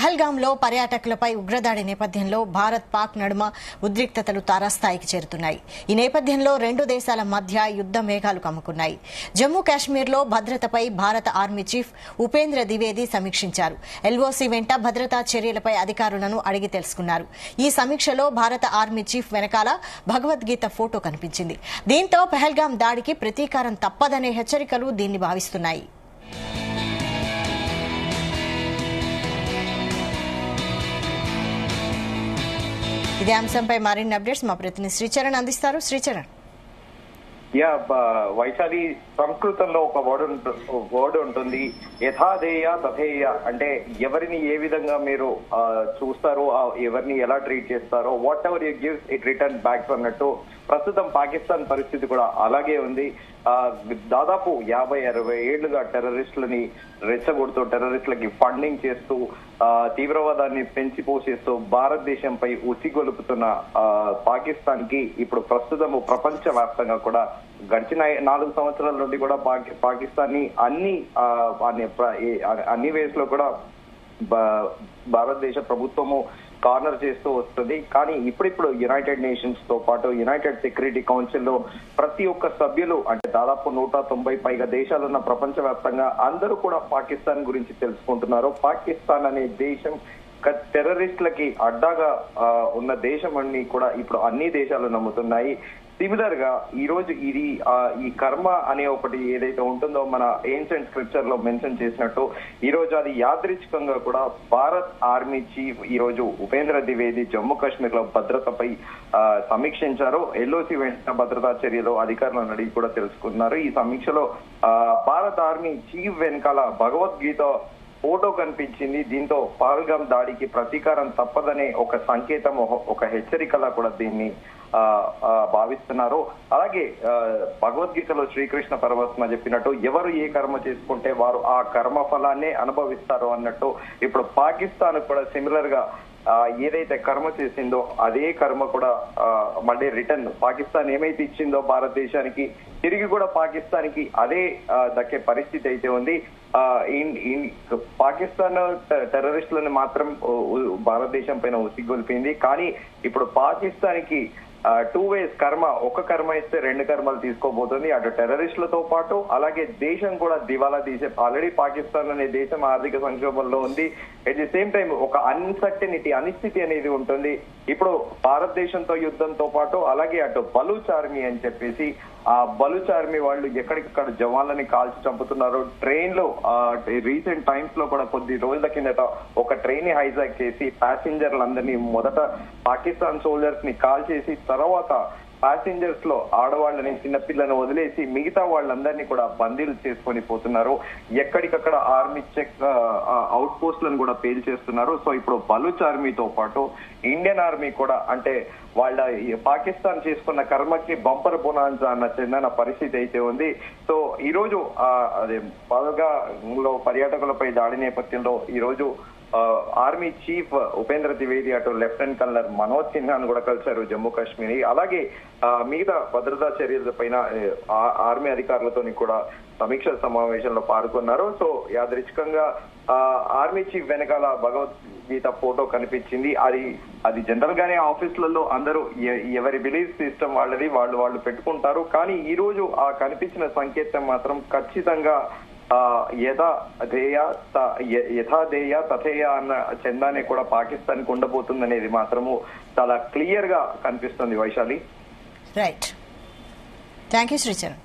పహల్గాంలో పర్యాటకులపై ఉగ్రదాడి నేపథ్యంలో భారత్ పాక్ నడుమ ఉద్రిక్తతలు తారాస్థాయికి చేరుతున్నాయి. ఈ నేపథ్యంలో రెండు దేశాల మధ్య యుద్ద మేఘాలు కమ్ముకున్నాయి. జమ్మూ కాశ్మీర్లో భద్రతపై భారత ఆర్మీ చీఫ్ ఉపేంద్ర ద్వివేది సమీక్షించారు. ఎల్ఓసీ వెంట భద్రతా చర్యలపై అధికారులను అడిగి తెలుసుకున్నారు. ఈ సమీక్షలో భారత ఆర్మీ చీఫ్ వెనకాల భగవద్గీత ఫోటో కనిపించింది. దీంతో పహల్గాం దాడికి ప్రతీకారం తప్పదనే హెచ్చరికలు దీన్ని భావిస్తున్నాయి. ఇదే అంశంపై మరిన్ని అప్డేట్స్ మా ప్రతినిధి శ్రీచరణ్ అందిస్తారు. శ్రీచరణ్. వైశాలి, సంస్కృతంలో ఒక వర్డ్ ఉంటుంది, యథాదేయ తథేయ. అంటే ఎవరిని ఏ విధంగా మీరు చూస్తారో, ఎవరిని ఎలా ట్రీట్ చేస్తారో, what ever you gives it return back అన్నట్టు ప్రస్తుతం పాకిస్తాన్ పరిస్థితి కూడా అలాగే ఉంది. దాదాపు 50-60 ఏళ్లుగా టెర్రరిస్టులని రెచ్చగొడుతూ, టెర్రరిస్టులకి ఫండింగ్ చేస్తూ, తీవ్రవాదాన్ని పెంచి పోషిస్తూ భారతదేశంపై ఉసిగొలుపుతున్న పాకిస్తాన్ కి ఇప్పుడు ప్రస్తుతం ప్రపంచ వ్యాప్తంగా కూడా గడిచిన 4 సంవత్సరాల నుండి కూడా పాకిస్తాన్ ని అన్ని వేస్ లో కూడా భారతదేశ ప్రభుత్వము కార్నర్ చేస్తూ వస్తుంది. కానీ ఇప్పుడిప్పుడు యునైటెడ్ నేషన్స్ తో పాటు యునైటెడ్ సెక్యూరిటీ కౌన్సిల్ లో ప్రతి ఒక్క సభ్యులు, అంటే దాదాపు 190 పైగా దేశాలున్న ప్రపంచ వ్యాప్తంగా అందరూ కూడా పాకిస్తాన్ గురించి తెలుసుకుంటున్నారు. పాకిస్తాన్ అనే దేశం టెర్రరిస్టులకి అడ్డాగా ఉన్న దేశం అని కూడా ఇప్పుడు అన్ని దేశాలు నమ్ముతున్నాయి. సిమిలర్ గా ఈ రోజు ఈ కర్మ అనే ఒకటి ఏదైతే ఉంటుందో మన ఏన్షియంట్ స్క్రిప్చర్ లో మెన్షన్ చేసినట్టు ఈ రోజు అది యాదృచ్ఛికంగా కూడా భారత్ ఆర్మీ చీఫ్ ఈ రోజు ఉపేంద్ర ద్వివేది జమ్మూ కాశ్మీర్ లో భద్రతపై సమీక్షించారు. ఎల్ఓసి వెంట భద్రతా చర్యలు అధికారులను అడిగి కూడా తెలుసుకున్నారు. ఈ సమీక్షలో భారత ఆర్మీ చీఫ్ వెనకాల భగవద్గీత ఫోటో కనిపించింది. దీంతో పహల్గాం దాడికి ప్రతీకారం తప్పదనే ఒక సంకేతం, ఒక హెచ్చరికలా కూడా దీన్ని భావిస్తున్నారు. అలాగే భగవద్గీతలో శ్రీకృష్ణ పరమాత్మ చెప్పినట్టు ఎవరు ఏ కర్మ చేసుకుంటే వారు ఆ కర్మ ఫలాన్నే అనుభవిస్తారు అన్నట్టు ఇప్పుడు పాకిస్తాన్ కూడా సిమిలర్ గా ఏదైతే కర్మ చేసిందో అదే కర్మ కూడా మళ్ళీ రిటర్న్ పాకిస్తాన్ ఏమైతే ఇచ్చిందో భారతదేశానికి తిరిగి కూడా పాకిస్తాన్ కి అదే దక్కే పరిస్థితి అయితే ఉంది. పాకిస్తాన్ టెర్రరిస్టులను మాత్రం భారతదేశం పైన ఉసిగొల్పింది. కానీ ఇప్పుడు పాకిస్తాన్ కి 2 ways కర్మ, ఒక కర్మ ఇస్తే 2 కర్మలు తీసుకోబోతుంది. అటు టెర్రరిస్టులతో పాటు అలాగే దేశం కూడా దివాలా తీసే, ఆల్రెడీ పాకిస్తాన్ అనే దేశం ఆర్థిక సంక్షోభంలో ఉంది. అట్ ది సేమ్ టైం ఒక అనిశ్చితి అనేది ఉంటుంది. ఇప్పుడు భారతదేశంతో యుద్ధంతో పాటు అలాగే అటు బలూచ్ ఆర్మీ అని చెప్పేసి ఆ బలూచ్ ఆర్మీ వాళ్ళు ఎక్కడికక్కడ జవాన్లని కాల్చి చంపుతున్నారు. ట్రైన్ లో రీసెంట్ టైమ్స్ లో కూడా కొద్ది రోజుల కిందట ఒక ట్రైన్ ని హైజాక్ చేసి ప్యాసింజర్లందరినీ మొదట పాకిస్తాన్ సోల్జర్స్ ని కాల్ చేసి తర్వాత ప్యాసింజర్స్ లో ఆడవాళ్ళని, చిన్నపిల్లని వదిలేసి మిగతా వాళ్ళందరినీ కూడా బందీలు చేసుకొని పోతున్నారు. ఎక్కడికక్కడ ఆర్మీ చెక్ అవుట్ పోస్టులను కూడా పేల్చేస్తున్నారు. సో ఇప్పుడు బలూచ్ ఆర్మీతో పాటు ఇండియన్ ఆర్మీ కూడా, అంటే వాళ్ళ పాకిస్తాన్ చేసుకున్న కర్మకి బంపర్ బొనాన్సా అన్న చెందిన పరిస్థితి అయితే ఉంది. సో ఈ రోజు అదే పహల్గాంలో పర్యాటకులపై దాడి నేపథ్యంలో ఈ రోజు ఆర్మీ చీఫ్ ఉపేంద్ర ద్వివేది అటు లెఫ్టినెంట్ కల్నల్ మనోజ్ సిన్హాను కూడా కలిశారు జమ్మూ కాశ్మీర్. అలాగే మిగతా భద్రతా చర్యల పైన ఆర్మీ అధికారులతో కూడా సమీక్ష సమావేశంలో పాల్గొన్నారు. సో యాదృచ్ఛికంగా ఆర్మీ చీఫ్ వెనకాల భగవద్గీత ఫోటో కనిపించింది. అది జనరల్ గానే ఆఫీసులలో అందరూ ఎవరి బిలీఫ్ సిస్టమ్ వాళ్ళది, వాళ్ళు పెట్టుకుంటారు. కానీ ఈ రోజు ఆ కనిపించిన సంకేతం మాత్రం ఖచ్చితంగా యథాదేయ తథేయ అన్న చందానే కూడా పాకిస్తాన్ కి ఉండబోతుంది అనేది మాత్రము చాలా క్లియర్ గా కనిపిస్తుంది. Vaishali. Right. Thank you Sricharan.